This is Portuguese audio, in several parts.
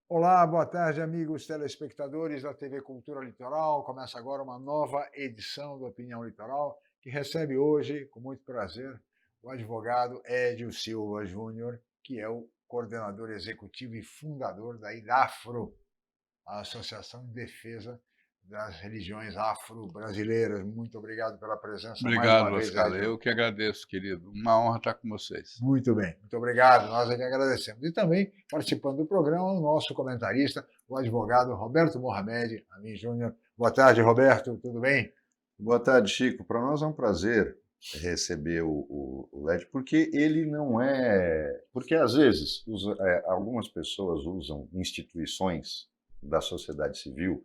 Olá, boa tarde, amigos telespectadores da TV Cultura Litoral. Começa agora uma nova edição do Opinião Litoral, que recebe hoje, com muito prazer, o advogado Edio Silva Júnior, que é o coordenador executivo e fundador da IDAFRO, a Associação de Defesa das Religiões Afro-Brasileiras. Muito obrigado pela presença mais Obrigado, uma vez, Oscar. Edio. Eu que agradeço, querido. Uma honra estar com vocês. Muito bem, muito obrigado, nós é que agradecemos. E também, participando do programa, o nosso comentarista, o advogado Roberto Mohamed Amin Júnior. Boa tarde, Roberto, tudo bem? Boa tarde, Chico. Para nós é um prazer receber o Led, porque ele não é... Porque, às vezes, algumas pessoas usam instituições da sociedade civil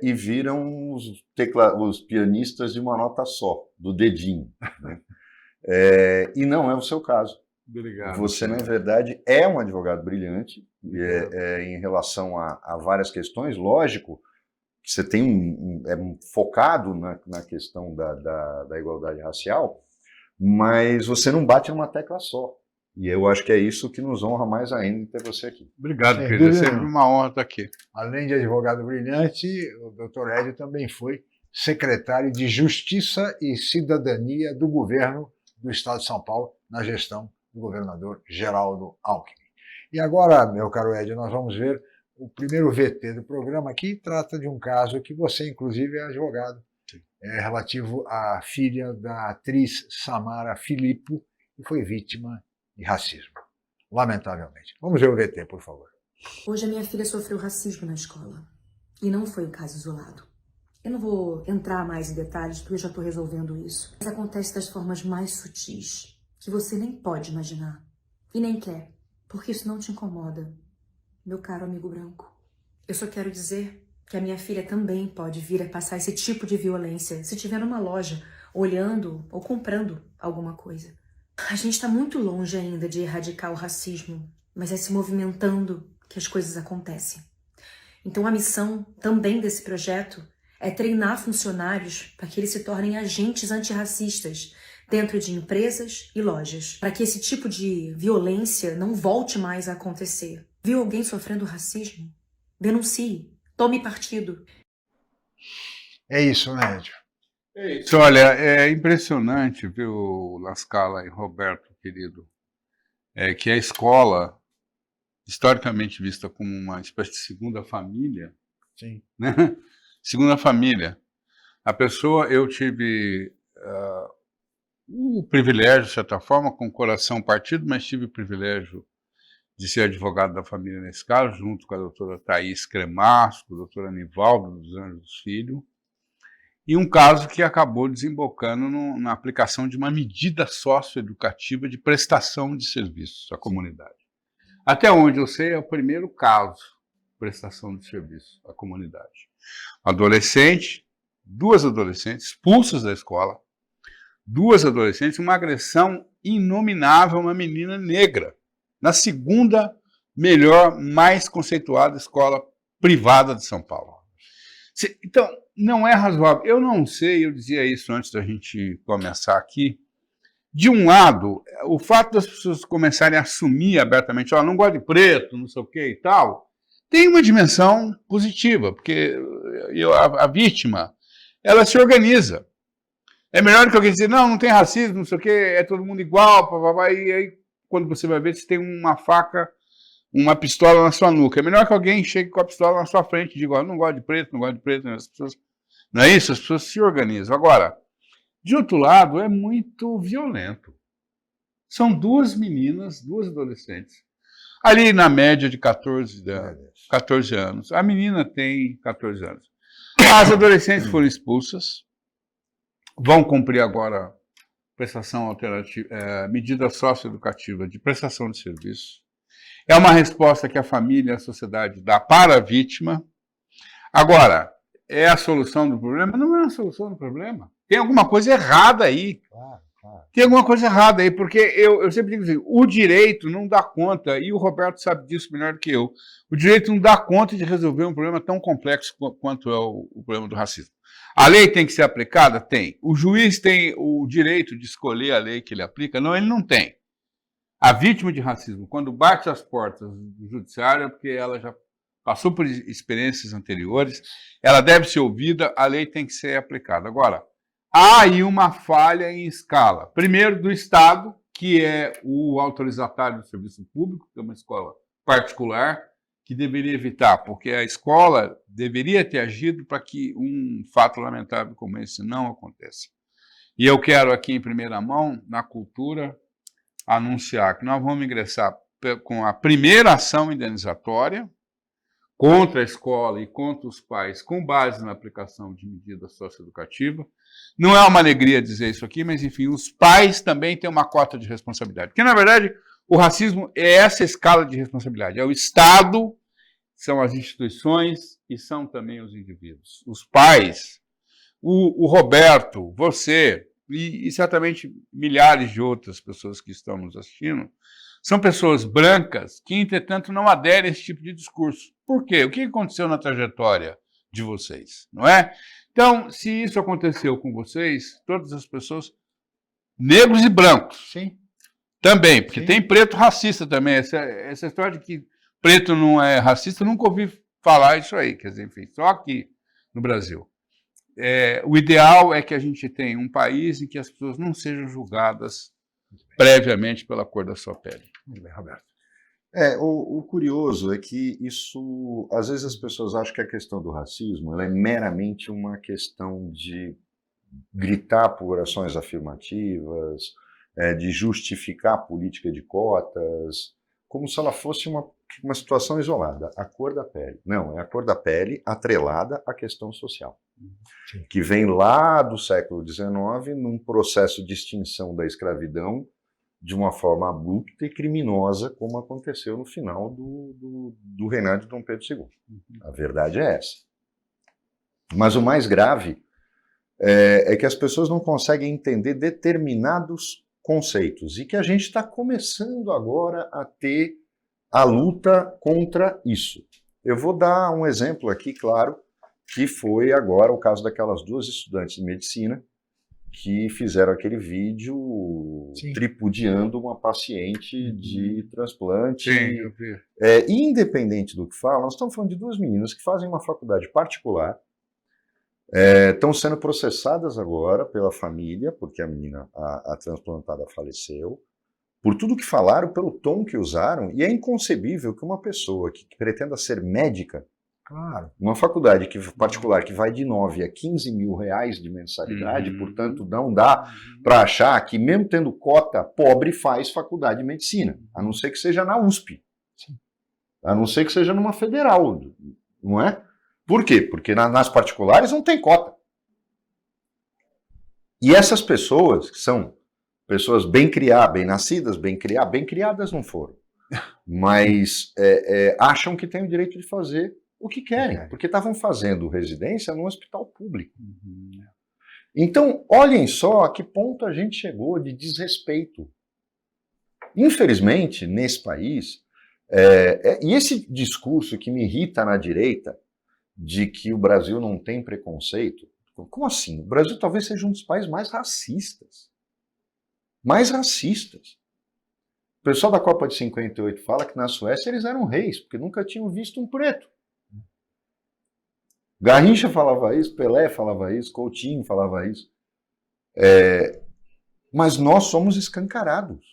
e viram os pianistas de uma nota só, do dedinho, né? E não é o seu caso. Obrigado. Você, na verdade, é um advogado brilhante em relação a várias questões. Lógico que você tem focado na questão da igualdade racial, mas você não bate numa tecla só. E eu acho que é isso que nos honra mais ainda ter você aqui. Obrigado, querido. É sempre uma honra estar aqui. Além de advogado brilhante, o Dr. Edio também foi secretário de Justiça e Cidadania do governo do Estado de São Paulo, na gestão do governador Geraldo Alckmin. E agora, meu caro Edio, nós vamos ver o primeiro VT do programa, que trata de um caso que você, inclusive, é advogado, relativo à filha da atriz Samara Filippo, que foi vítima de racismo, lamentavelmente. Vamos ver o VT, por favor. Hoje a minha filha sofreu racismo na escola, e não foi um caso isolado. Eu não vou entrar mais em detalhes, porque eu já estou resolvendo isso. Mas acontece das formas mais sutis, que você nem pode imaginar, e nem quer, porque isso não te incomoda, meu caro amigo branco. Eu só quero dizer que a minha filha também pode vir a passar esse tipo de violência se estiver numa loja, olhando ou comprando alguma coisa. A gente está muito longe ainda de erradicar o racismo, mas é se movimentando que as coisas acontecem. Então a missão também desse projeto é treinar funcionários para que eles se tornem agentes antirracistas dentro de empresas e lojas, para que esse tipo de violência não volte mais a acontecer. Viu alguém sofrendo racismo? Denuncie, tome partido. É isso, né, Edio? É isso. Olha, é impressionante, viu, Lascala e Roberto, querido, que a escola, historicamente vista como uma espécie de segunda família, sim, né? Segunda família. Eu tive o privilégio, de certa forma, com o coração partido, mas tive o privilégio de ser advogado da família nesse caso, junto com a doutora Thaís Cremasco, a doutora Nivaldo dos Anjos Filho, e um caso que acabou desembocando na aplicação de uma medida socioeducativa de prestação de serviços à comunidade. Até onde eu sei, é o primeiro caso de prestação de serviço à comunidade. Duas adolescentes expulsas da escola, uma agressão inominável a uma menina negra, na segunda melhor, mais conceituada escola privada de São Paulo. Então, não é razoável. Eu não sei, eu dizia isso antes da gente começar aqui. De um lado, o fato das pessoas começarem a assumir abertamente, não gosto de preto, não sei o que e tal, tem uma dimensão positiva, porque a vítima, ela se organiza. É melhor do que alguém dizer, não tem racismo, não sei o que, é todo mundo igual, e aí quando você vai ver, você tem uma faca, uma pistola na sua nuca. É melhor que alguém chegue com a pistola na sua frente e diga, não gosto de preto, não gosto de preto. As pessoas, não é isso? As pessoas se organizam. Agora, de outro lado, é muito violento. São duas meninas, duas adolescentes, ali na média de 14 anos. A menina tem 14 anos. As adolescentes foram expulsas, vão cumprir agora prestação alternativa, medida socioeducativa de prestação de serviço. É uma resposta que a família e a sociedade dá para a vítima. Agora, é a solução do problema? Não é a solução do problema. Tem alguma coisa errada aí. Claro. Tem alguma coisa errada aí, porque eu sempre digo assim, o direito não dá conta, e o Roberto sabe disso melhor do que eu, o direito não dá conta de resolver um problema tão complexo quanto é o problema do racismo. A lei tem que ser aplicada? Tem. O juiz tem o direito de escolher a lei que ele aplica? Não, ele não tem. A vítima de racismo, quando bate as portas do judiciário, é porque ela já passou por experiências anteriores, ela deve ser ouvida, a lei tem que ser aplicada. Agora, há aí uma falha em escala. Primeiro, do Estado, que é o autorizatário do serviço público, que é uma escola particular, que deveria evitar, porque a escola deveria ter agido para que um fato lamentável como esse não aconteça. E eu quero aqui, em primeira mão, na cultura, anunciar que nós vamos ingressar com a primeira ação indenizatória contra a escola e contra os pais, com base na aplicação de medida socioeducativa. Não é uma alegria dizer isso aqui, mas, enfim, os pais também têm uma cota de responsabilidade. Porque, na verdade, o racismo é essa escala de responsabilidade. É o Estado, são as instituições e são também os indivíduos. Os pais, o Roberto, você e certamente milhares de outras pessoas que estão nos assistindo, são pessoas brancas que, entretanto, não aderem a esse tipo de discurso. Por quê? O que aconteceu na trajetória de vocês, não é? Então, se isso aconteceu com vocês, todas as pessoas, negros e brancos, Sim. também, porque Sim. tem preto racista também. Essa história de que preto não é racista, eu nunca ouvi falar isso aí, quer dizer, enfim, só aqui no Brasil. O ideal é que a gente tenha um país em que as pessoas não sejam julgadas previamente pela cor da sua pele. Muito bem, Roberto. O curioso é que isso, às vezes as pessoas acham que a questão do racismo ela é meramente uma questão de gritar por ações afirmativas, de justificar a política de cotas, como se ela fosse uma situação isolada, a cor da pele. Não, é a cor da pele atrelada à questão social, Sim. que vem lá do século XIX, num processo de extinção da escravidão, de uma forma abrupta e criminosa, como aconteceu no final do reinado de Dom Pedro II. A verdade é essa. Mas o mais grave é que as pessoas não conseguem entender determinados conceitos e que a gente está começando agora a ter a luta contra isso. Eu vou dar um exemplo aqui, claro, que foi agora o caso daquelas duas estudantes de medicina que fizeram aquele vídeo Sim. tripudiando uma paciente de transplante. Sim, eu vi. Independente do que fala, nós estamos falando de duas meninas que fazem uma faculdade particular, estão sendo processadas agora pela família, porque a menina, a transplantada, faleceu, por tudo que falaram, pelo tom que usaram, e é inconcebível que uma pessoa que pretenda ser médica, Claro. uma faculdade particular que vai de 9 a 15 mil reais de mensalidade, portanto não dá para achar que mesmo tendo cota, pobre faz faculdade de medicina, a não ser que seja na USP, Sim. a não ser que seja numa federal, não é? Por quê? Porque nas particulares não tem cota. E essas pessoas, que são pessoas bem nascidas, bem criadas não foram, mas acham que têm o direito de fazer o que querem, porque estavam fazendo residência num hospital público. Então, olhem só a que ponto a gente chegou de desrespeito. Infelizmente, nesse país, e esse discurso que me irrita na direita, de que o Brasil não tem preconceito, como assim? O Brasil talvez seja um dos países mais racistas. Mais racistas. O pessoal da Copa de 58 fala que na Suécia eles eram reis, porque nunca tinham visto um preto. Garrincha falava isso, Pelé falava isso, Coutinho falava isso. Mas nós somos escancarados.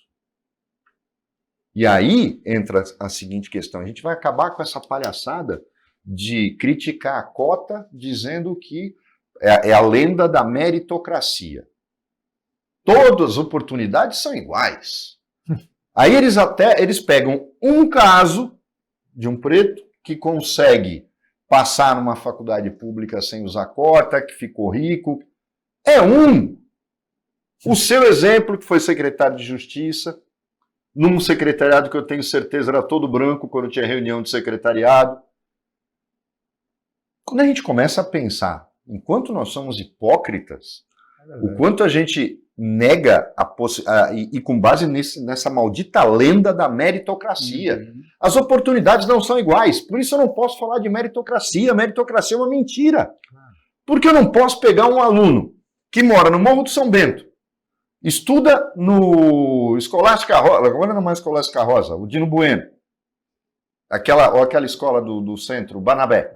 E aí entra a seguinte questão, a gente vai acabar com essa palhaçada de criticar a cota dizendo que é a lenda da meritocracia. Todas as oportunidades são iguais. Aí eles pegam um caso de um preto que consegue passar numa faculdade pública sem usar cota, que ficou rico. O seu exemplo, que foi secretário de Justiça, num secretariado que eu tenho certeza era todo branco quando tinha reunião de secretariado. Quando a gente começa a pensar, enquanto nós somos hipócritas, o quanto a gente nega e com base nessa maldita lenda da meritocracia. As oportunidades não são iguais, por isso eu não posso falar de meritocracia. Meritocracia é uma mentira. Porque eu não posso pegar um aluno que mora no Morro do São Bento, Estuda no Escolástica Rosa, agora não é mais Escolástica Rosa, o Dino Bueno. Aquela escola do centro, Banabé.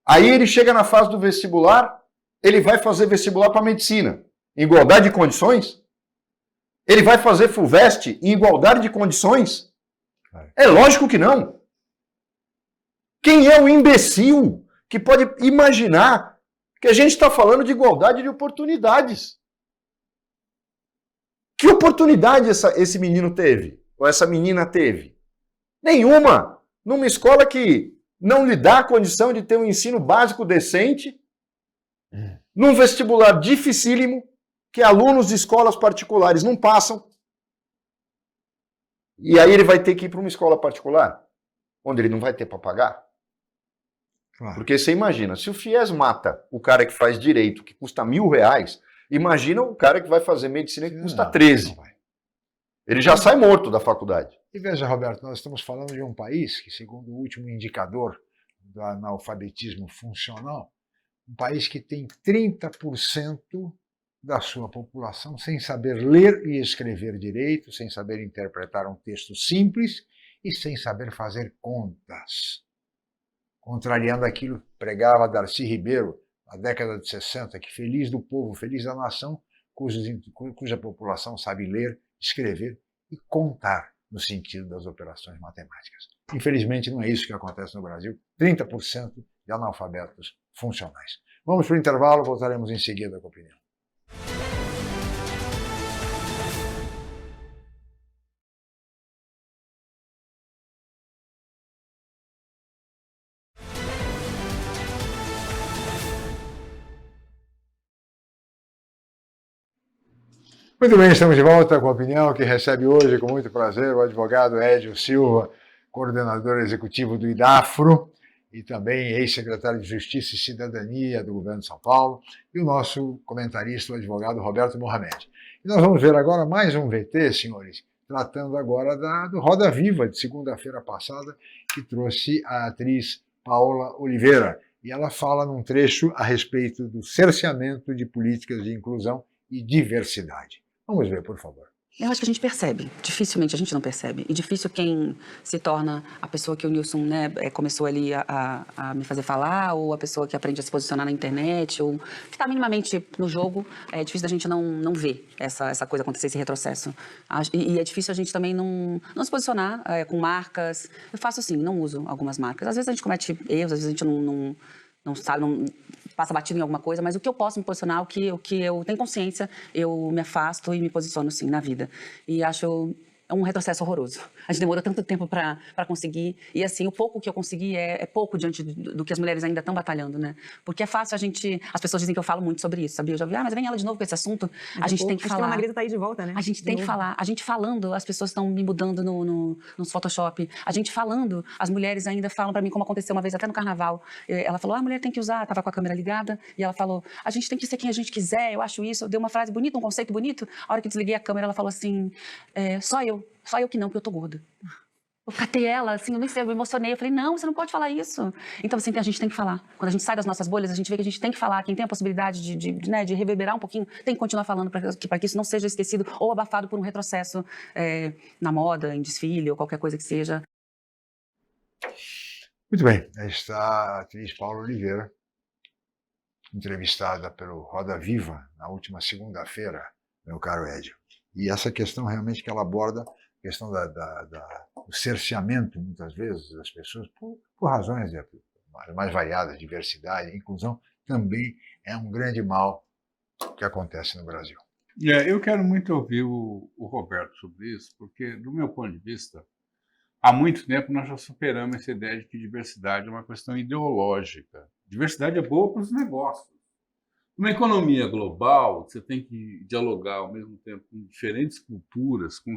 Aí ele chega na fase do vestibular, ele vai fazer vestibular para medicina. Em igualdade de condições? Ele vai fazer FUVEST em igualdade de condições? É lógico que não. Quem é o imbecil que pode imaginar que a gente está falando de igualdade de oportunidades? Que oportunidade esse menino teve? Ou essa menina teve? Nenhuma. Numa escola que não lhe dá a condição de ter um ensino básico decente, num vestibular dificílimo, que alunos de escolas particulares não passam. E aí ele vai ter que ir para uma escola particular, onde ele não vai ter para pagar. Claro. Porque você imagina, se o FIES mata o cara que faz direito, que custa R$1.000, imagina o cara que vai fazer medicina que custa 13. Ele já sai morto da faculdade. E veja, Roberto, nós estamos falando de um país que, segundo o último indicador do analfabetismo funcional, um país que tem 30% da sua população sem saber ler e escrever direito, sem saber interpretar um texto simples e sem saber fazer contas. Contrariando aquilo que pregava Darcy Ribeiro na década de 60, que feliz do povo, feliz da nação, cuja população sabe ler, escrever e contar no sentido das operações matemáticas. Infelizmente, não é isso que acontece no Brasil. 30% de analfabetos funcionais. Vamos para o intervalo, voltaremos em seguida com a opinião. Muito bem, estamos de volta com a opinião que recebe hoje, com muito prazer, o advogado Edio Silva, coordenador executivo do IDAFRO e também ex-secretário de Justiça e Cidadania do governo de São Paulo, e o nosso comentarista, o advogado Roberto Mohamed. E nós vamos ver agora mais um VT, senhores, tratando agora do Roda Viva, de segunda-feira passada, que trouxe a atriz Paola Oliveira. E ela fala num trecho a respeito do cerceamento de políticas de inclusão e diversidade. Vamos ver, por favor. Eu acho que a gente percebe, dificilmente a gente não percebe. E difícil quem se torna a pessoa que o Nilson, né, começou ali a me fazer falar, ou a pessoa que aprende a se posicionar na internet, ou que está minimamente no jogo. É difícil da gente não ver essa coisa acontecer, esse retrocesso. E é difícil a gente também não se posicionar com marcas. Eu faço assim, não uso algumas marcas. Às vezes a gente comete erros, às vezes a gente não sabe, não passa batido em alguma coisa, mas o que eu posso me posicionar, o que eu tenho consciência, eu me afasto e me posiciono, sim, na vida. E acho um retrocesso horroroso. A gente demorou tanto tempo para conseguir, e assim, o pouco que eu consegui é pouco diante do que as mulheres ainda estão batalhando, né? Porque é fácil as pessoas dizem que eu falo muito sobre isso, sabia? Eu já vi, mas vem ela de novo com esse assunto. A gente tem que falar. Acho que a Margarida tá aí de volta, né? A gente tem que falar. A gente falando, as pessoas estão me mudando nos Photoshop. A gente falando, as mulheres ainda falam para mim, como aconteceu uma vez até no carnaval. Ela falou, a mulher tem que usar, tava com a câmera ligada, e ela falou, a gente tem que ser quem a gente quiser, eu acho isso. Eu dei uma frase bonita, um conceito bonito. A hora que desliguei a câmera, ela falou assim, só eu que não, porque eu tô gorda. Eu catei ela, assim, eu nem sei, eu me emocionei. Eu falei, não, você não pode falar isso. Então, assim, a gente tem que falar. Quando a gente sai das nossas bolhas, a gente vê que a gente tem que falar. Quem tem a possibilidade de reverberar um pouquinho, tem que continuar falando para que isso não seja esquecido ou abafado por um retrocesso na moda, em desfile ou qualquer coisa que seja. Muito bem, aí está a atriz Paola Oliveira, entrevistada pelo Roda Viva na última segunda-feira, meu caro Edio. E essa questão realmente que ela aborda, a questão do cerceamento, muitas vezes, das pessoas, por razões mais variadas, diversidade, inclusão, também é um grande mal que acontece no Brasil. Eu quero muito ouvir o Roberto sobre isso, porque, do meu ponto de vista, há muito tempo nós já superamos essa ideia de que diversidade é uma questão ideológica. Diversidade é boa para os negócios. Numa economia global, você tem que dialogar ao mesmo tempo com diferentes culturas, com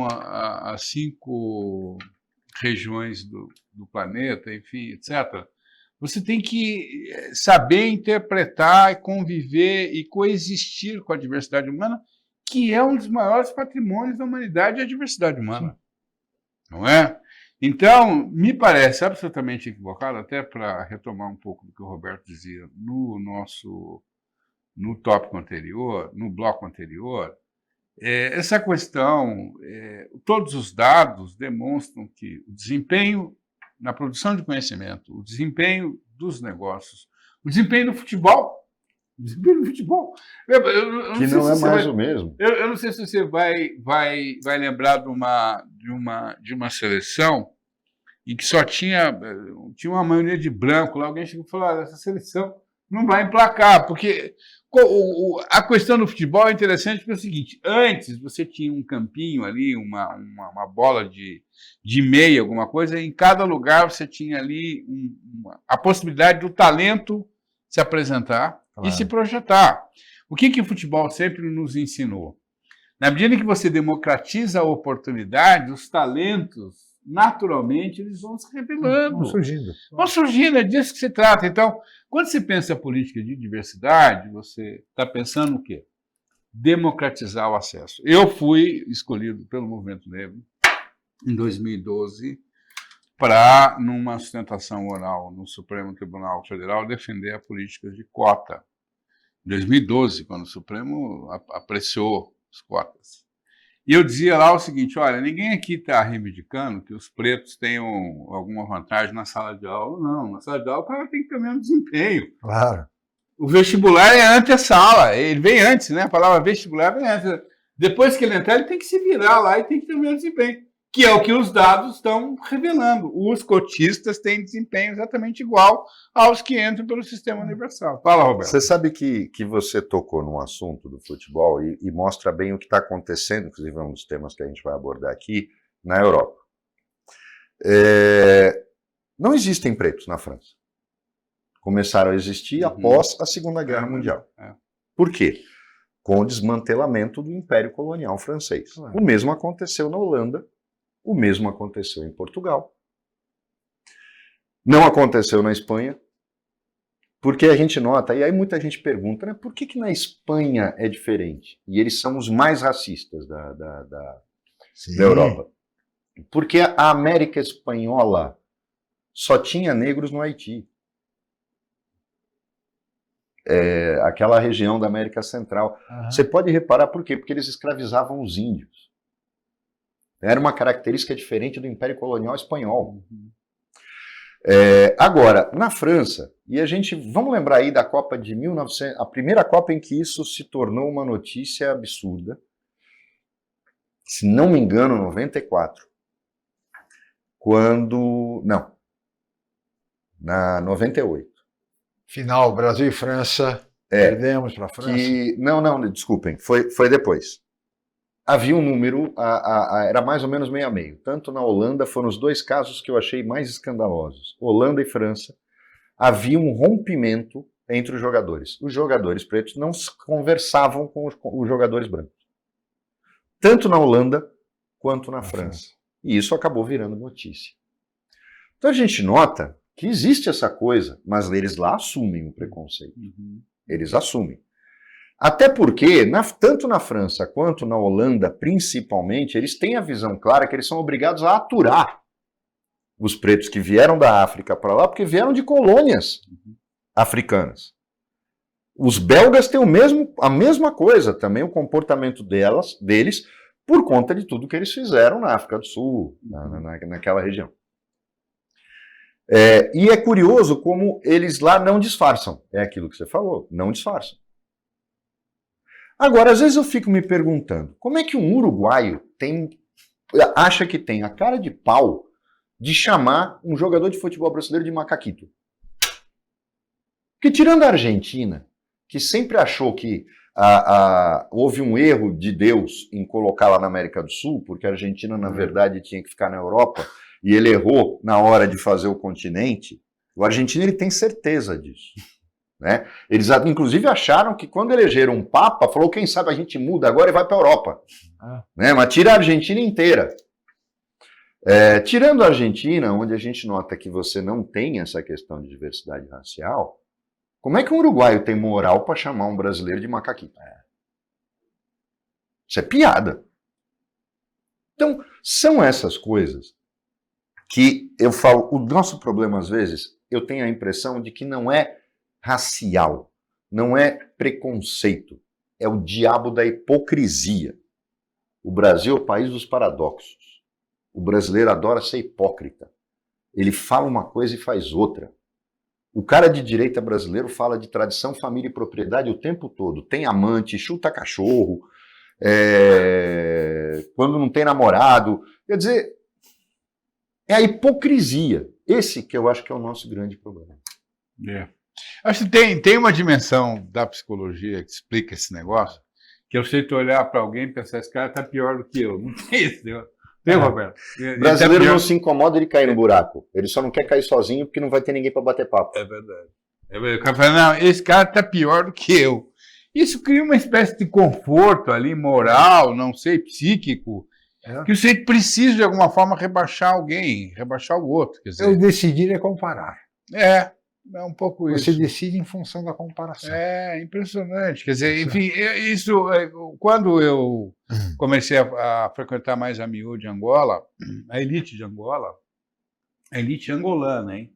as 5 regiões do planeta, enfim, etc. Você tem que saber interpretar, conviver e coexistir com a diversidade humana, que é um dos maiores patrimônios da humanidade, a diversidade humana. Sim. Não é? Então, me parece absolutamente equivocado, até para retomar um pouco do que o Roberto dizia no nosso no tópico anterior, no bloco anterior, essa questão, todos os dados demonstram que o desempenho na produção de conhecimento, o desempenho dos negócios, o desempenho do futebol, Que não é mais o mesmo. Eu não sei se você vai lembrar de uma seleção em que só tinha uma maioria de branco lá. Alguém chegou e falou: essa seleção não vai emplacar, porque a questão do futebol é interessante porque é o seguinte: antes você tinha um campinho ali, uma bola de meia, alguma coisa, e em cada lugar você tinha ali a possibilidade do talento se apresentar e se projetar. O que o futebol sempre nos ensinou? Na medida que você democratiza a oportunidade, os talentos, naturalmente, eles vão se revelando. Vão surgindo, é disso que se trata. Então, quando se pensa política de diversidade, você está pensando o quê? Democratizar o acesso. Eu fui escolhido pelo Movimento Negro em 2012 para, numa sustentação oral no Supremo Tribunal Federal, defender a política de cota. Em 2012, quando o Supremo apreciou as cotas. E eu dizia lá o seguinte: olha, ninguém aqui está reivindicando que os pretos tenham alguma vantagem na sala de aula. Não, na sala de aula o cara tem que ter o mesmo desempenho. Claro. O vestibular é antessala, ele vem antes, né? A palavra vestibular vem antes. Depois que ele entrar, ele tem que se virar lá e tem que ter o mesmo desempenho, que é o que os dados estão revelando. Os cotistas têm desempenho exatamente igual aos que entram pelo sistema universal. Fala, Roberto. Você sabe que você tocou num assunto do futebol e mostra bem o que está acontecendo, inclusive é um dos temas que a gente vai abordar aqui, na Europa. Não existem pretos na França. Começaram a existir após a Segunda Guerra Mundial. Por quê? Com o desmantelamento do Império Colonial Francês. O mesmo aconteceu na Holanda, o mesmo aconteceu em Portugal. Não aconteceu na Espanha, porque a gente nota, e aí muita gente pergunta, né, por que na Espanha é diferente? E eles são os mais racistas da Europa. Porque a América Espanhola só tinha negros no Haiti. Aquela região da América Central. Você pode reparar por quê? Porque eles escravizavam os índios. Era uma característica diferente do Império Colonial Espanhol. Agora, na França, e vamos lembrar aí da Copa de 1900, a primeira Copa em que isso se tornou uma notícia absurda, se não me engano, 94, na 98. Final, Brasil e França, perdemos para a França. Não, desculpem, foi depois. Havia um número, era mais ou menos meio a meio. Tanto na Holanda, foram os dois casos que eu achei mais escandalosos. Holanda e França, havia um rompimento entre os jogadores. Os jogadores pretos não conversavam com os jogadores brancos. Tanto na Holanda, quanto na França. E isso acabou virando notícia. Então a gente nota que existe essa coisa, mas eles lá assumem o preconceito. Eles assumem. Até porque, tanto na França quanto na Holanda, principalmente, eles têm a visão clara que eles são obrigados a aturar os pretos que vieram da África para lá, porque vieram de colônias africanas. Os belgas têm a mesma coisa, também o comportamento deles, por conta de tudo que eles fizeram na África do Sul, naquela região. E é curioso como eles lá não disfarçam. É aquilo que você falou, não disfarçam. Agora, às vezes eu fico me perguntando, como é que um uruguaio acha que tem a cara de pau de chamar um jogador de futebol brasileiro de macaquito? Porque tirando a Argentina, que sempre achou que houve um erro de Deus em colocá-la na América do Sul, porque a Argentina, na verdade, tinha que ficar na Europa, e ele errou na hora de fazer o continente, o argentino ele tem certeza disso. Né? Eles, inclusive, acharam que quando elegeram um papa, falou, quem sabe a gente muda agora e vai para a Europa. Né? Mas tira a Argentina inteira. Tirando a Argentina, onde a gente nota que você não tem essa questão de diversidade racial, como é que um uruguaio tem moral para chamar um brasileiro de macaquito? Isso é piada. Então, são essas coisas que eu falo, o nosso problema, às vezes, eu tenho a impressão de que não é racial. não é preconceito, é o diabo da hipocrisia. O Brasil é o país dos paradoxos. O brasileiro adora ser hipócrita. Ele fala uma coisa e faz outra. O cara de direita brasileiro fala de tradição, família e propriedade o tempo todo. Tem amante, chuta cachorro, quando não tem namorado. Quer dizer, é a hipocrisia. Esse que eu acho que é o nosso grande problema. Acho que tem uma dimensão da psicologia que explica esse negócio, que é você olhar para alguém e pensar, esse cara está pior do que eu. Não tem isso, tem, Roberto? O brasileiro não se incomoda de cair no buraco. Ele só não quer cair sozinho porque não vai ter ninguém para bater papo. É verdade. O cara fala, não, esse cara está pior do que eu. Isso cria uma espécie de conforto ali, moral, não sei, psíquico, que você precisa de alguma forma rebaixar alguém, rebaixar o outro. Quer dizer, Eu decidir é comparar. É um pouco isso. Você decide em função da comparação. É impressionante. Quer dizer, enfim, isso, quando eu comecei a frequentar mais a miúde de Angola, a elite angolana, hein?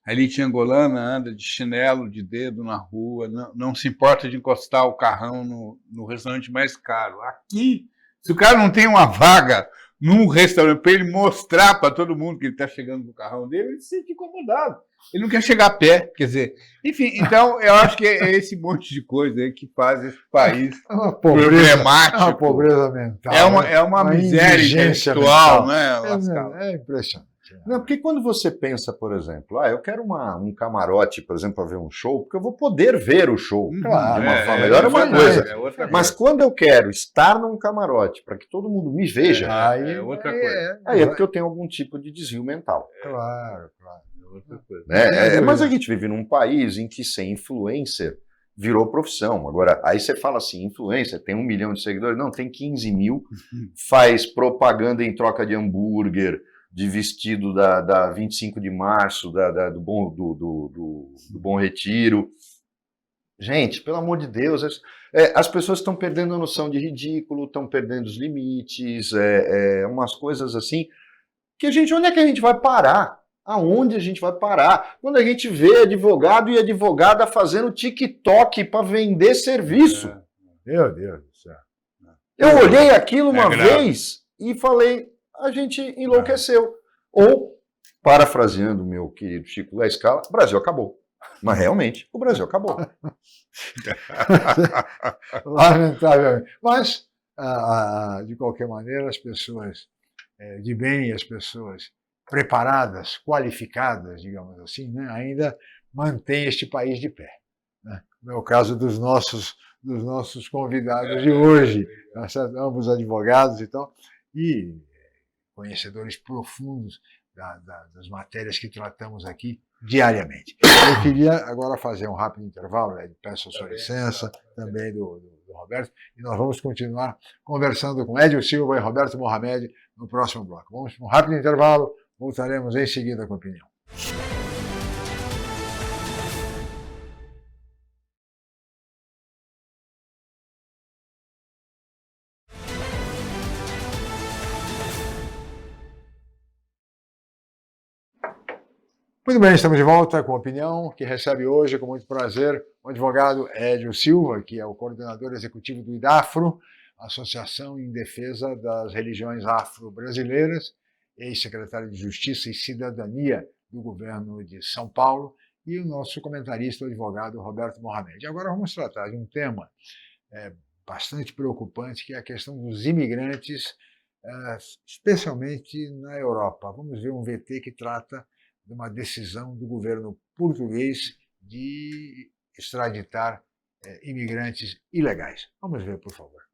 A elite angolana anda de chinelo de dedo na rua, não se importa de encostar o carrão no restaurante mais caro. Aqui, se o cara não tem uma vaga num restaurante para ele mostrar para todo mundo que ele está chegando com o carrão dele, ele se sente incomodado. Ele não quer chegar a pé, quer dizer... Enfim, então eu acho que é esse monte de coisa aí que faz esse país problemático. É uma pobreza mental. É uma miséria intelectual, né? É impressionante. Não, porque quando você pensa, por exemplo, eu quero um camarote, por exemplo, para ver um show, porque eu vou poder ver o show Claro, de uma forma melhor, é uma coisa. Outra coisa. Mas quando eu quero estar num camarote para que todo mundo me veja, aí é outra coisa. Aí é porque eu tenho algum tipo de desvio mental. Claro. Outra coisa. Mas a gente vive num país em que ser influencer virou profissão. Agora, aí você fala assim, influencer, tem 1 milhão de seguidores? Não, tem 15 mil, faz propaganda em troca de hambúrguer, de vestido da 25 de março, do Bom Retiro. Gente, pelo amor de Deus, as pessoas estão perdendo a noção de ridículo, estão perdendo os limites, umas coisas assim, que onde é que a gente vai parar? Aonde a gente vai parar? Quando a gente vê advogado e advogada fazendo TikTok para vender serviço. Meu Deus do céu. Eu olhei aquilo uma vez e falei, a gente enlouqueceu. Ou, parafraseando o meu querido Chico da Scala, o Brasil acabou. Mas realmente, o Brasil acabou. Lamentavelmente. Mas, de qualquer maneira, as pessoas de bem, as pessoas preparadas, qualificadas, digamos assim, né, ainda mantêm este país de pé. Né? No meu caso dos nossos convidados de hoje, ambos advogados e tal, e conhecedores profundos das matérias que tratamos aqui diariamente. Eu queria agora fazer um rápido intervalo, peço a sua licença, também do Roberto, e nós vamos continuar conversando com Edio Silva e Roberto Mohamed no próximo bloco. Vamos para um rápido intervalo, voltaremos em seguida com a opinião. Muito bem, estamos de volta com a opinião, que recebe hoje, com muito prazer, o advogado Edio Silva, que é o coordenador executivo do IDAFRO, Associação em Defesa das Religiões Afro-Brasileiras, ex-secretário de Justiça e Cidadania do governo de São Paulo, e o nosso comentarista, o advogado Roberto Mohamed. Agora vamos tratar de um tema bastante preocupante, que é a questão dos imigrantes, especialmente na Europa. Vamos ver um VT que trata de uma decisão do governo português de extraditar imigrantes ilegais. Vamos ver, por favor.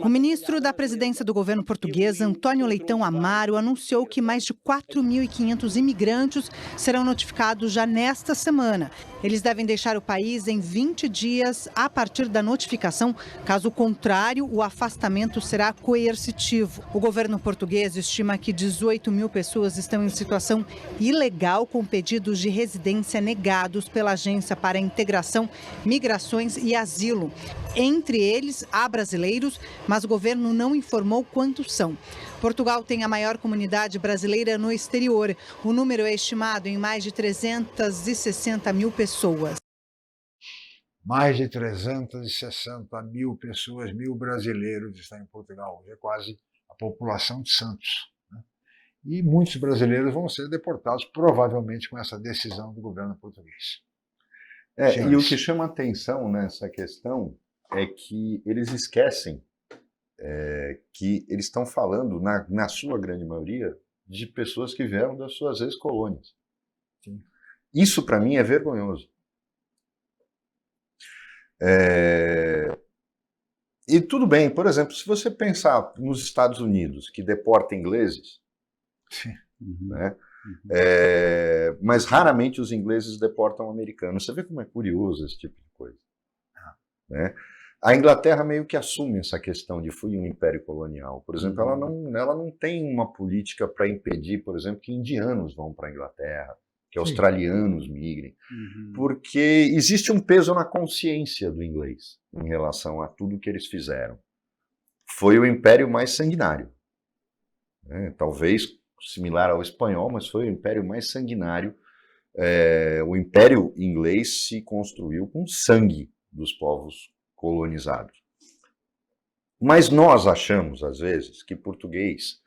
O ministro da Presidência do governo português, António Leitão Amaro, anunciou que mais de 4.500 imigrantes serão notificados já nesta semana. Eles devem deixar o país em 20 dias a partir da notificação. Caso contrário, o afastamento será coercitivo. O governo português estima que 18 mil pessoas estão em situação ilegal com pedidos de residência negados pela Agência para a Integração, Migrações e Asilo. Entre eles, há brasileiros, mas o governo não informou quantos são. Portugal tem a maior comunidade brasileira no exterior. O número é estimado em mais de 360 mil pessoas. mais de 360 mil pessoas, 1.000 brasileiros estão em Portugal. É quase a população de Santos. Né? E muitos brasileiros vão ser deportados, provavelmente com essa decisão do governo português. E o que chama atenção nessa questão é que eles esquecem que eles estão falando, na sua grande maioria, de pessoas que vieram das suas ex-colônias. Isso, para mim, é vergonhoso. E tudo bem, por exemplo, se você pensar nos Estados Unidos, que deporta ingleses, né? Mas raramente os ingleses deportam americanos. Você vê como é curioso esse tipo de coisa. Né? A Inglaterra meio que assume essa questão de fui um império colonial. Por exemplo, ela não tem uma política para impedir, por exemplo, que indianos vão para a Inglaterra, que australianos migrem, porque existe um peso na consciência do inglês em relação a tudo que eles fizeram. Foi o império mais sanguinário, né? Talvez similar ao espanhol, mas foi o império mais sanguinário. O império inglês se construiu com sangue dos povos colonizados. Mas nós achamos, às vezes, que português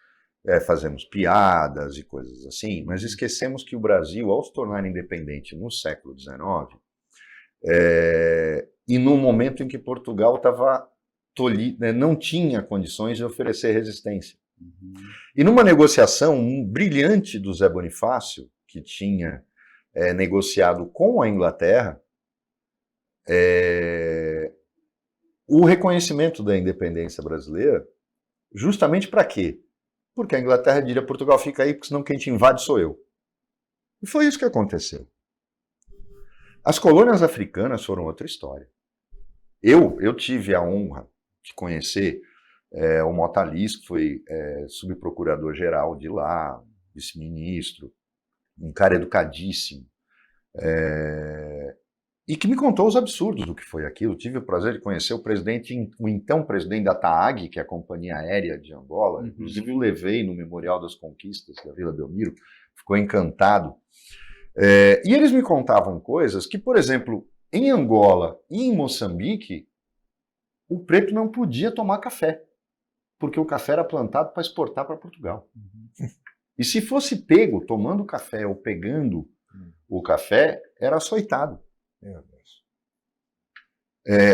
fazemos piadas e coisas assim, mas esquecemos que o Brasil, ao se tornar independente no século XIX, e no momento em que Portugal não tinha condições de oferecer resistência. E numa negociação brilhante do Zé Bonifácio, que tinha negociado com a Inglaterra, o reconhecimento da independência brasileira, justamente para quê? Porque a Inglaterra diria, Portugal fica aí, porque senão quem te invade sou eu. E foi isso que aconteceu. As colônias africanas foram outra história. Eu tive a honra de conhecer o Mota Liz, que foi subprocurador-geral de lá, vice-ministro, um cara educadíssimo, e que me contou os absurdos do que foi aquilo. Tive o prazer de conhecer o então presidente da TAAG, que é a Companhia Aérea de Angola, inclusive o levei no Memorial das Conquistas da Vila Belmiro, ficou encantado. E eles me contavam coisas que, por exemplo, em Angola e em Moçambique, o preto não podia tomar café, porque o café era plantado para exportar para Portugal. E se fosse pego tomando café ou pegando o café, era açoitado. Meu Deus.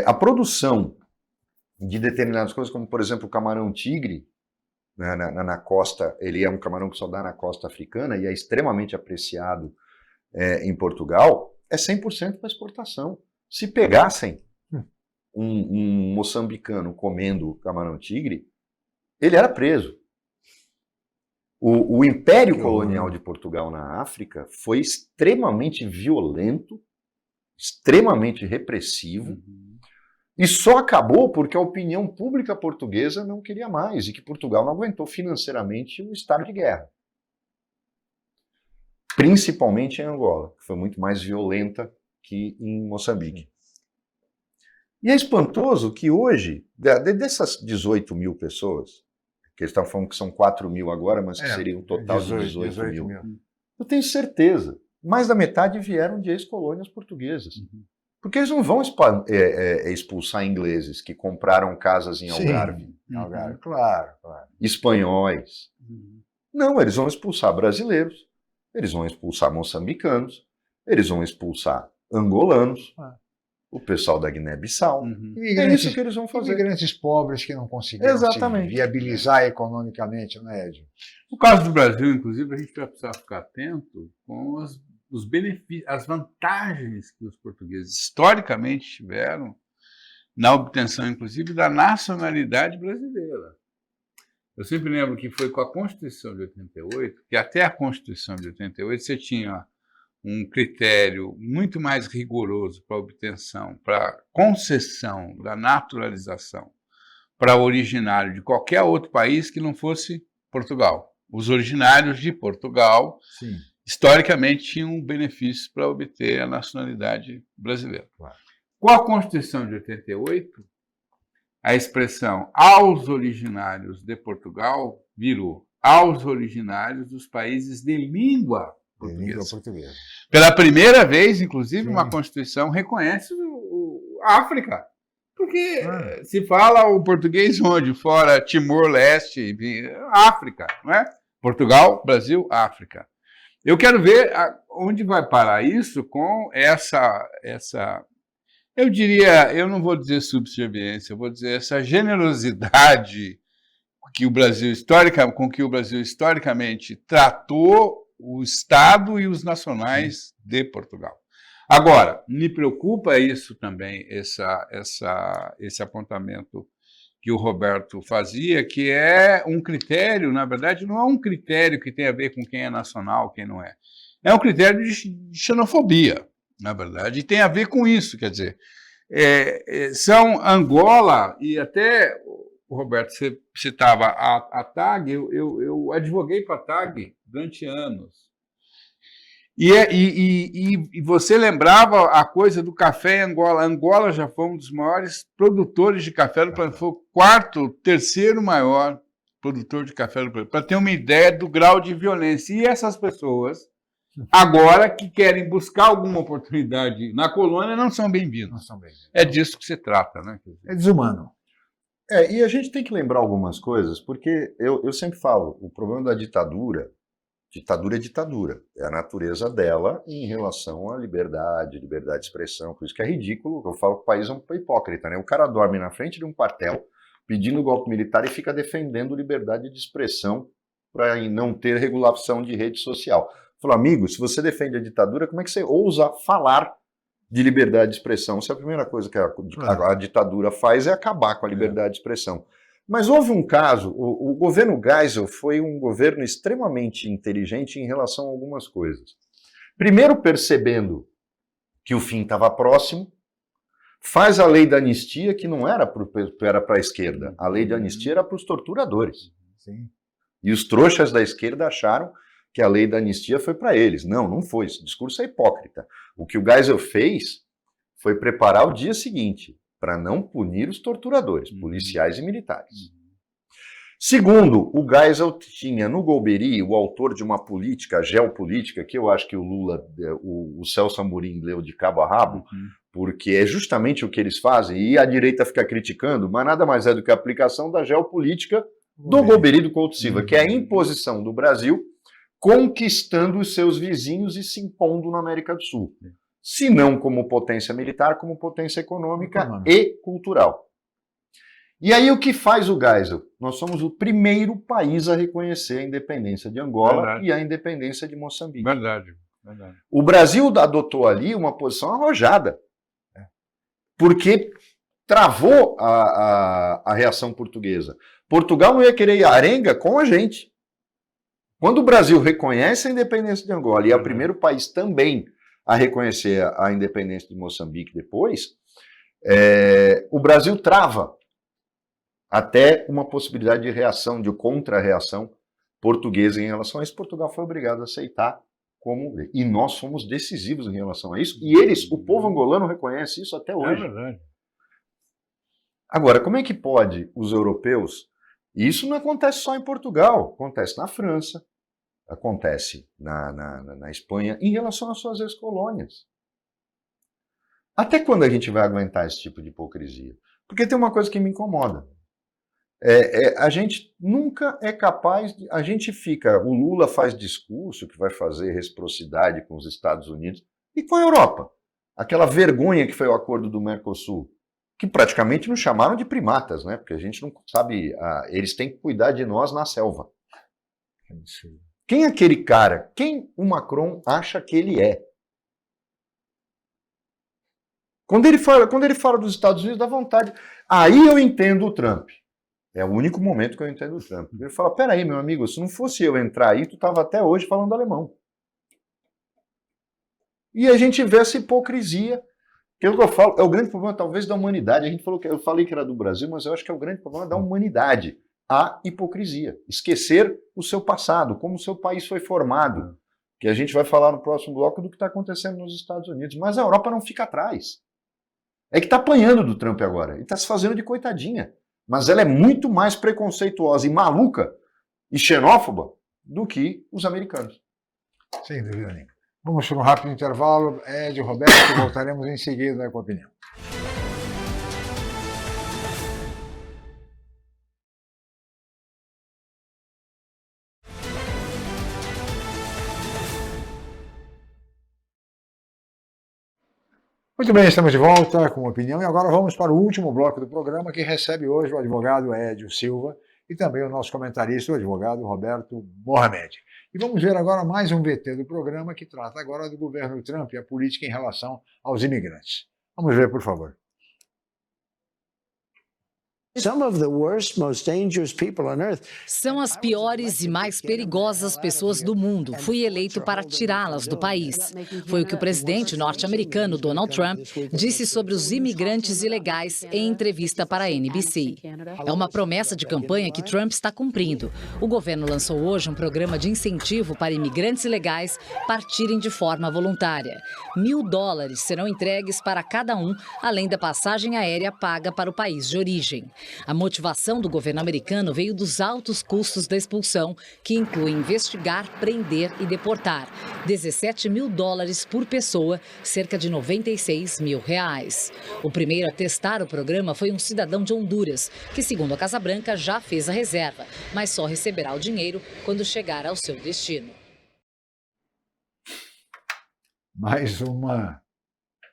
A produção de determinadas coisas, como por exemplo o camarão-tigre, né, na costa, ele é um camarão que só dá na costa africana e é extremamente apreciado em Portugal, é 100% para exportação. Se pegassem um moçambicano comendo camarão-tigre, ele era preso. O Império Colonial de Portugal na África foi extremamente violento, extremamente repressivo, e só acabou porque a opinião pública portuguesa não queria mais, e que Portugal não aguentou financeiramente o estado de guerra. Principalmente em Angola, que foi muito mais violenta que em Moçambique. E é espantoso que hoje, dessas 18 mil pessoas, que eles estavam falando que são 4 mil agora, mas que seria um total de 18 mil, eu tenho certeza, mais da metade vieram de ex-colônias portuguesas. Porque eles não vão expulsar ingleses que compraram casas em Algarve. Algarve, claro. Espanhóis. Não, eles vão expulsar brasileiros, eles vão expulsar moçambicanos, eles vão expulsar angolanos, o pessoal da Guiné-Bissau. É isso que eles vão fazer. Imigrantes pobres que não conseguiram se viabilizar economicamente, não é, Edson? No caso do Brasil, inclusive, a gente vai precisar ficar atento com os benefícios, as vantagens que os portugueses historicamente tiveram na obtenção, inclusive, da nacionalidade brasileira. Eu sempre lembro que foi com a Constituição de 88, que até a Constituição de 88 você tinha um critério muito mais rigoroso para a obtenção, para a concessão da naturalização para originário de qualquer outro país que não fosse Portugal. Os originários de Portugal, historicamente, tinham benefícios para obter a nacionalidade brasileira. Claro. Com a Constituição de 88, a expressão aos originários de Portugal virou aos originários dos países de língua portuguesa. Portuguesa. Pela primeira vez, inclusive, uma Constituição reconhece África. Porque se fala o português onde? Fora Timor-Leste, África, não é? Portugal, Brasil, África. Eu quero ver onde vai parar isso com essa, eu diria, eu não vou dizer subserviência, eu vou dizer essa generosidade com que o Brasil historicamente tratou o Estado e os nacionais de Portugal. Agora, me preocupa isso também, esse apontamento que o Roberto fazia, que é um critério, na verdade, não é um critério que tem a ver com quem é nacional, quem não é. É um critério de xenofobia, na verdade, e tem a ver com isso, quer dizer, são Angola, e até, Roberto, você citava a TAG, eu advoguei para a TAG durante anos. E você lembrava a coisa do café em Angola. Angola já foi um dos maiores produtores de café do planeta. Foi o terceiro maior produtor de café do planeta. Para ter uma ideia do grau de violência. E essas pessoas, agora que querem buscar alguma oportunidade na colônia, não são bem-vindos. É disso que se trata, né? É desumano. E a gente tem que lembrar algumas coisas, porque eu sempre falo, o problema da ditadura é ditadura, é a natureza dela em relação à liberdade de expressão, por isso que é ridículo, eu falo que o país é um hipócrita, né? O cara dorme na frente de um quartel, pedindo golpe militar e fica defendendo liberdade de expressão para não ter regulação de rede social. Eu falo, amigo, se você defende a ditadura, como é que você ousa falar de liberdade de expressão? Se a primeira coisa que a ditadura faz é acabar com a liberdade de expressão. Mas houve um caso, o governo Geisel foi um governo extremamente inteligente em relação a algumas coisas. Primeiro, percebendo que o fim estava próximo, faz a lei da anistia, que não era para a esquerda, a lei da anistia era para os torturadores. Sim. E os trouxas da esquerda acharam que a lei da anistia foi para eles. Não, não foi, esse discurso é hipócrita. O que o Geisel fez foi preparar o dia seguinte, para não punir os torturadores, policiais e militares. Segundo, o Geisel tinha no Golbery, o autor de uma política, geopolítica, que eu acho que o Lula, o Celso Amorim leu de cabo a rabo, porque é justamente o que eles fazem, e a direita fica criticando, mas nada mais é do que a aplicação da geopolítica do Golbery do Couto Silva, que é a imposição do Brasil conquistando os seus vizinhos e se impondo na América do Sul. Se não como potência militar, como potência econômica e cultural. E aí o que faz o Geisel? Nós somos o primeiro país a reconhecer a independência de Angola e a independência de Moçambique. Verdade. O Brasil adotou ali uma posição arrojada, porque travou a reação portuguesa. Portugal não ia querer ir à arenga com a gente. Quando o Brasil reconhece a independência de Angola e é o primeiro país também a reconhecer a independência de Moçambique depois, o Brasil trava até uma possibilidade de reação, de contra-reação portuguesa em relação a isso. Portugal foi obrigado a aceitar como... E nós fomos decisivos em relação a isso. E eles, o povo angolano, reconhece isso até hoje. É verdade. Agora, como é que pode os europeus... E isso não acontece só em Portugal, acontece na França, acontece na Espanha, em relação às suas ex-colônias. Até quando a gente vai aguentar esse tipo de hipocrisia? Porque tem uma coisa que me incomoda. A gente nunca é capaz de... A gente fica... O Lula faz discurso que vai fazer reciprocidade com os Estados Unidos e com a Europa. Aquela vergonha que foi o acordo do Mercosul, que praticamente nos chamaram de primatas, né? Porque a gente não sabe... eles têm que cuidar de nós na selva. Quem é aquele cara? Quem o Macron acha que ele é? Quando ele fala dos Estados Unidos, dá vontade. Aí eu entendo o Trump. É o único momento que eu entendo o Trump. Ele fala, peraí, meu amigo, se não fosse eu entrar aí, tu estava até hoje falando alemão. E a gente vê essa hipocrisia. Que é o que eu falo, é o grande problema, talvez, da humanidade. Eu falei que era do Brasil, mas eu acho que é o grande problema da humanidade. A hipocrisia. Esquecer o seu passado, como o seu país foi formado. Que a gente vai falar no próximo bloco do que está acontecendo nos Estados Unidos. Mas a Europa não fica atrás. É que está apanhando do Trump agora. Ele está se fazendo de coitadinha. Mas ela é muito mais preconceituosa e maluca e xenófoba do que os americanos. Sem dúvida nenhuma. Vamos para um rápido intervalo. Ed, Roberto, voltaremos em seguida com a opinião. Muito bem, estamos de volta com opinião e agora vamos para o último bloco do programa que recebe hoje o advogado Edio Silva e também o nosso comentarista, o advogado Roberto Mohamed. E vamos ver agora mais um VT do programa que trata agora do governo Trump e a política em relação aos imigrantes. Vamos ver, por favor. São as piores e mais perigosas pessoas do mundo. Fui eleito para tirá-las do país. Foi o que o presidente norte-americano Donald Trump disse sobre os imigrantes ilegais em entrevista para a NBC. É uma promessa de campanha que Trump está cumprindo. O governo lançou hoje um programa de incentivo para imigrantes ilegais partirem de forma voluntária. $1.000 serão entregues para cada um, além da passagem aérea paga para o país de origem. A motivação do governo americano veio dos altos custos da expulsão, que incluem investigar, prender e deportar. $17 mil por pessoa, cerca de R$96 mil. O primeiro a testar o programa foi um cidadão de Honduras, que, segundo a Casa Branca, já fez a reserva, mas só receberá o dinheiro quando chegar ao seu destino. Mais uma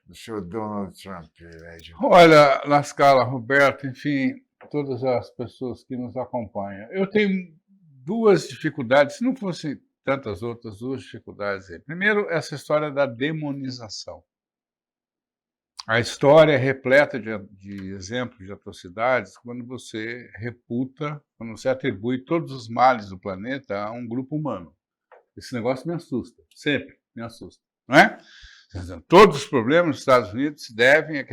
do senhor Donald Trump, Edio. Olha, Lascala, Roberto, enfim, todas as pessoas que nos acompanham. Eu tenho duas dificuldades, se não fossem tantas outras, duas dificuldades aí. Primeiro, essa história da demonização. A história é repleta de exemplos de atrocidades quando você reputa, quando você atribui todos os males do planeta a um grupo humano. Esse negócio me assusta, sempre me assusta, não é? Todos os problemas dos Estados Unidos se devem a...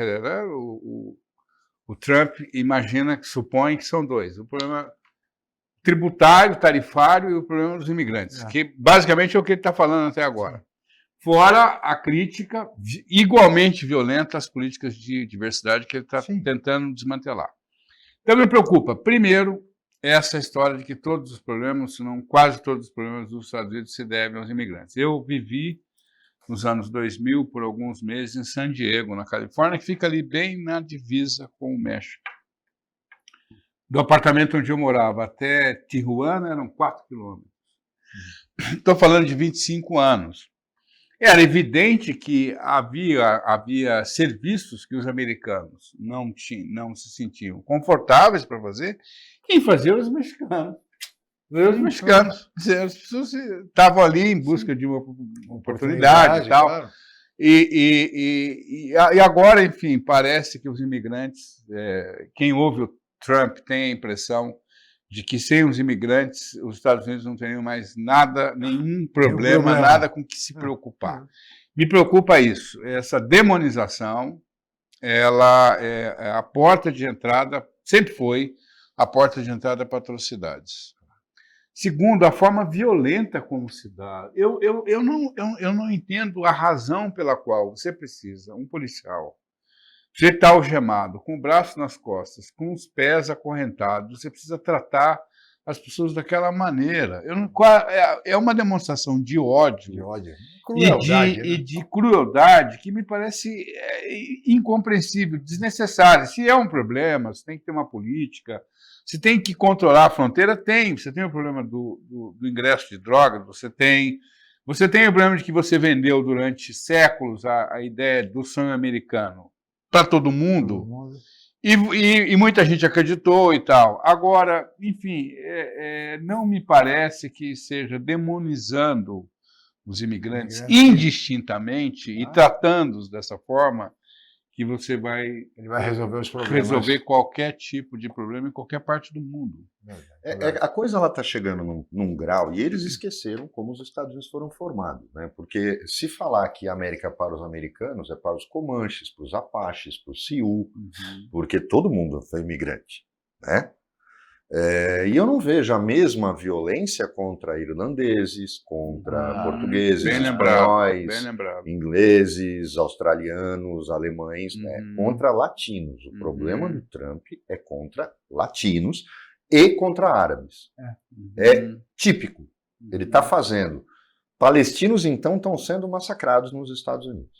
O Trump supõe que são dois. O problema tributário, tarifário e o problema dos imigrantes, que basicamente é o que ele está falando até agora. Fora a crítica igualmente violenta às políticas de diversidade que ele está tentando desmantelar. Então me preocupa, primeiro, essa história de que todos os problemas, se não quase todos os problemas dos Estados Unidos se devem aos imigrantes. Eu vivi nos anos 2000, por alguns meses, em San Diego, na Califórnia, que fica ali bem na divisa com o México. Do apartamento onde eu morava até Tijuana eram 4 quilômetros. Estou falando de 25 anos. Era evidente que havia serviços que os americanos não se sentiam confortáveis para fazer, quem fazia os mexicanos. Os mexicanos, as pessoas estavam ali em busca de uma oportunidade e tal. Claro. E agora, enfim, parece que os imigrantes, quem ouve o Trump tem a impressão de que sem os imigrantes os Estados Unidos não teriam mais nada, nenhum problema, nada com que se preocupar. Me preocupa isso, essa demonização, ela é a porta de entrada, sempre foi a porta de entrada para atrocidades. Segundo, a forma violenta como se dá. Eu não entendo a razão pela qual você precisa, um policial, você está algemado, com o braço nas costas, com os pés acorrentados, você precisa tratar as pessoas daquela maneira. É uma demonstração de ódio, crueldade, e de crueldade que me parece incompreensível, desnecessária. Se é um problema, você tem que ter uma política. Se tem que controlar a fronteira, tem. Você tem o problema do ingresso de drogas, você tem o problema de que você vendeu durante séculos a ideia do sonho americano para todo mundo, e muita gente acreditou e tal. Agora, enfim, não me parece que seja demonizando os imigrantes indistintamente e tratando-os dessa forma que ele vai resolver os problemas. Resolver qualquer tipo de problema em qualquer parte do mundo. A coisa está chegando num grau, e eles esqueceram como os Estados Unidos foram formados, né? Porque se falar que a América é para os americanos, é para os Comanches, para os Apaches, para os Sioux, porque todo mundo foi imigrante, né? E eu não vejo a mesma violência contra irlandeses, contra portugueses, espanhóis, ingleses, australianos, alemães, né? Contra latinos. O problema do Trump é contra latinos e contra árabes. É típico. Ele está fazendo. Palestinos, então, estão sendo massacrados nos Estados Unidos.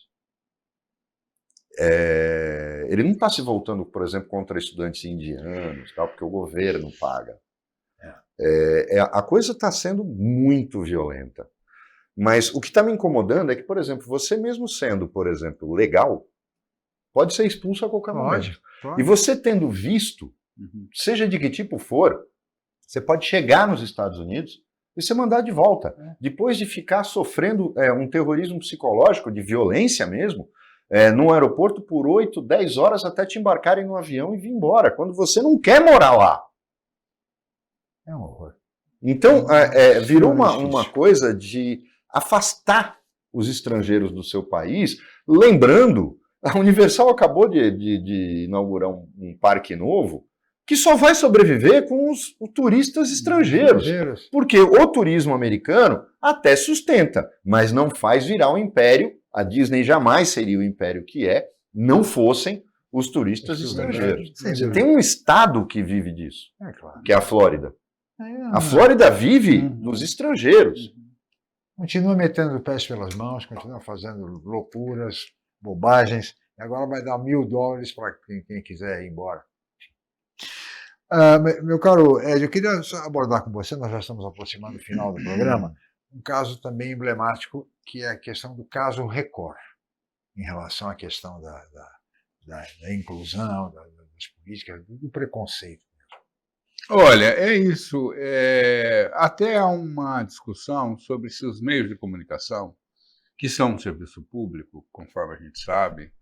Ele não está se voltando, por exemplo, contra estudantes indianos, tal, porque o governo paga. A coisa está sendo muito violenta. Mas o que está me incomodando é que, por exemplo, você mesmo sendo, por exemplo, legal, pode ser expulso a qualquer momento. Pode. E você tendo visto, seja de que tipo for, você pode chegar nos Estados Unidos e ser mandado de volta. Depois de ficar sofrendo um terrorismo psicológico, de violência mesmo, num aeroporto por 8, 10 horas até te embarcarem no avião e vir embora, quando você não quer morar lá. É um horror. Então, virou uma coisa de afastar os estrangeiros do seu país, lembrando, a Universal acabou de inaugurar um parque novo, que só vai sobreviver com os turistas estrangeiros. Porque o turismo americano até sustenta, mas não faz virar um império. A Disney jamais seria o império que não fossem os turistas estrangeiros. Tem um estado que vive disso, que é a Flórida. A Flórida vive dos estrangeiros. Continua metendo os pés pelas mãos, continua fazendo loucuras, bobagens, e agora vai dar $1.000 para quem quiser ir embora. Meu caro Ed, eu queria só abordar com você, nós já estamos aproximando do final do programa, um caso também emblemático, que é a questão do caso Record, em relação à questão da inclusão, das políticas, do preconceito. Olha, é isso. Até há uma discussão sobre se os meios de comunicação, que são um serviço público, conforme a gente sabe,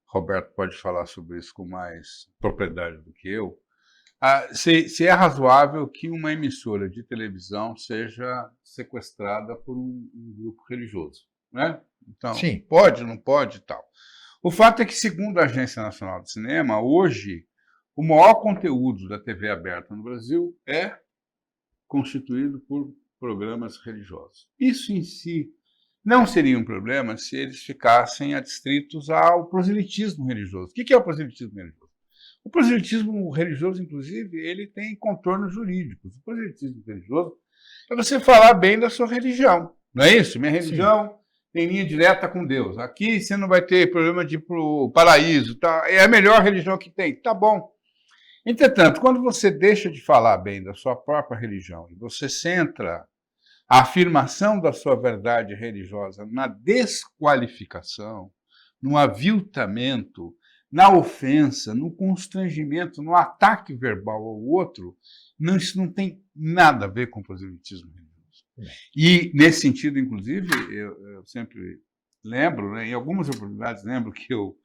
Roberto pode falar sobre isso com mais propriedade do que eu, se é razoável que uma emissora de televisão seja sequestrada por um grupo religioso, né? Então, sim, pode, não pode e tal. O fato é que, segundo a Agência Nacional de Cinema, hoje, o maior conteúdo da TV aberta no Brasil é constituído por programas religiosos. Isso em si não seria um problema se eles ficassem adstritos ao proselitismo religioso. O que é o proselitismo religioso? O proselitismo religioso, inclusive, ele tem contornos jurídicos. O proselitismo religioso é você falar bem da sua religião. Não é isso? Minha religião tem linha direta com Deus. Aqui você não vai ter problema de ir para o paraíso. Tá? É a melhor religião que tem. Tá bom. Entretanto, quando você deixa de falar bem da sua própria religião e você centra a afirmação da sua verdade religiosa na desqualificação, no aviltamento, na ofensa, no constrangimento, no ataque verbal ao outro, isso não tem nada a ver com proselitismo religioso. E, nesse sentido, inclusive, eu sempre lembro, né, em algumas oportunidades, lembro que eu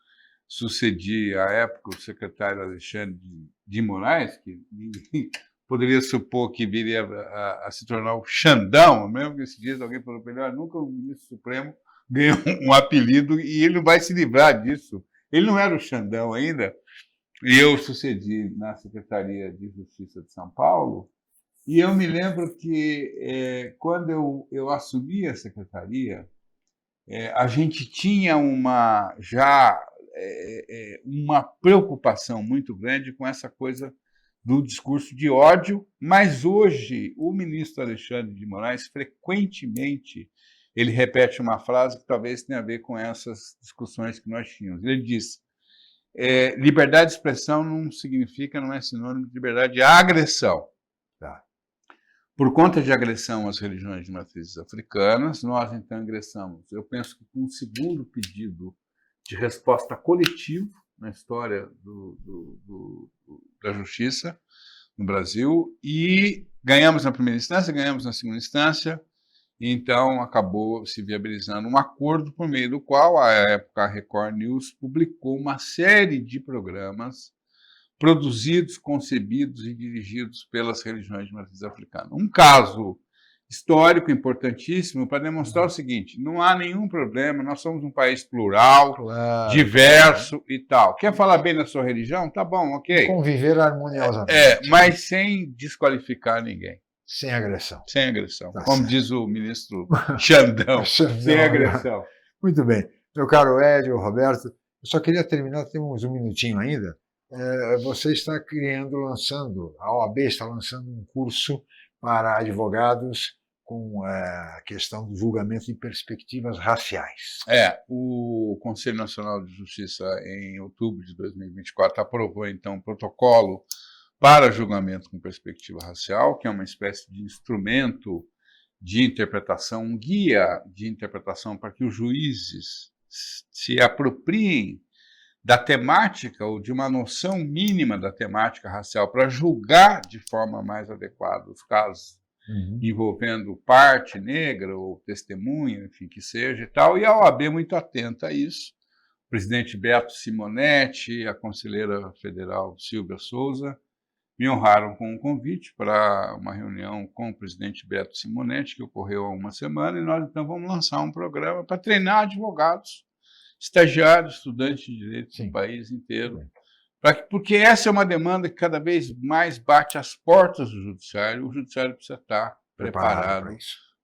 sucedi, à época, o secretário Alexandre de Moraes, que ninguém poderia supor que viria a se tornar o Xandão, mesmo que esses dias alguém falou para ele, olha, nunca o ministro Supremo ganhou um apelido e ele não vai se livrar disso. Ele não era o Xandão ainda, e eu sucedi na Secretaria de Justiça de São Paulo, e eu me lembro que quando eu assumi a secretaria, a gente tinha uma preocupação muito grande com essa coisa do discurso de ódio, mas hoje o ministro Alexandre de Moraes, frequentemente, ele repete uma frase que talvez tenha a ver com essas discussões que nós tínhamos. Ele diz, liberdade de expressão não é sinônimo de liberdade de agressão. Tá? Por conta de agressão às religiões de matrizes africanas, nós então ingressamos, eu penso que com um segundo pedido de resposta coletivo na história da justiça no Brasil, e ganhamos na primeira instância, ganhamos na segunda instância, e então acabou se viabilizando um acordo por meio do qual, à época, a Record News publicou uma série de programas produzidos, concebidos e dirigidos pelas religiões de matriz africana. Um caso histórico importantíssimo para demonstrar o seguinte, não há nenhum problema, nós somos um país plural, diverso e tal. Quer falar bem da sua religião? Tá bom, ok. Conviver harmoniosamente. Mas sem desqualificar ninguém. Sem agressão. Sem agressão. Tá Como certo. diz o ministro Xandão, sem agressão. Muito bem. Meu caro Edio, Roberto, eu só queria terminar, temos um minutinho ainda. Você está lançando, a OAB está lançando um curso para advogados com a questão do julgamento de perspectivas raciais. O Conselho Nacional de Justiça, em outubro de 2024, aprovou, então, um protocolo para julgamento com perspectiva racial, que é uma espécie de instrumento de interpretação, um guia de interpretação para que os juízes se apropriem da temática ou de uma noção mínima da temática racial para julgar de forma mais adequada os casos envolvendo parte negra ou testemunha, enfim, que seja e tal, e a OAB muito atenta a isso. O presidente Beto Simonetti, a conselheira federal Silvia Souza, me honraram com um convite para uma reunião com o presidente Beto Simonetti, que ocorreu há uma semana, e nós então vamos lançar um programa para treinar advogados, estagiários, estudantes de direito do país inteiro, porque essa é uma demanda que cada vez mais bate às portas do judiciário. O judiciário precisa estar preparado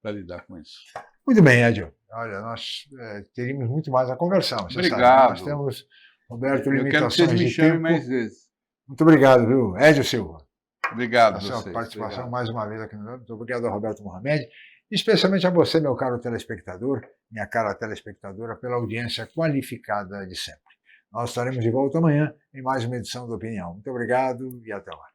para lidar com isso. Muito bem, Edil. Olha, nós teríamos muito mais a conversar. Obrigado. Sabe, nós temos, Roberto, limitações de tempo. Eu quero que vocês me chamem mais vezes. Muito obrigado, viu? Edil Silva. Obrigado a sua vocês. participação Obrigado. mais uma vez aqui no Muito obrigado ao Roberto Mohamed, especialmente a você, meu caro telespectador, minha cara telespectadora, pela audiência qualificada de sempre. Nós estaremos de volta amanhã em mais uma edição do Opinião. Muito obrigado e até lá.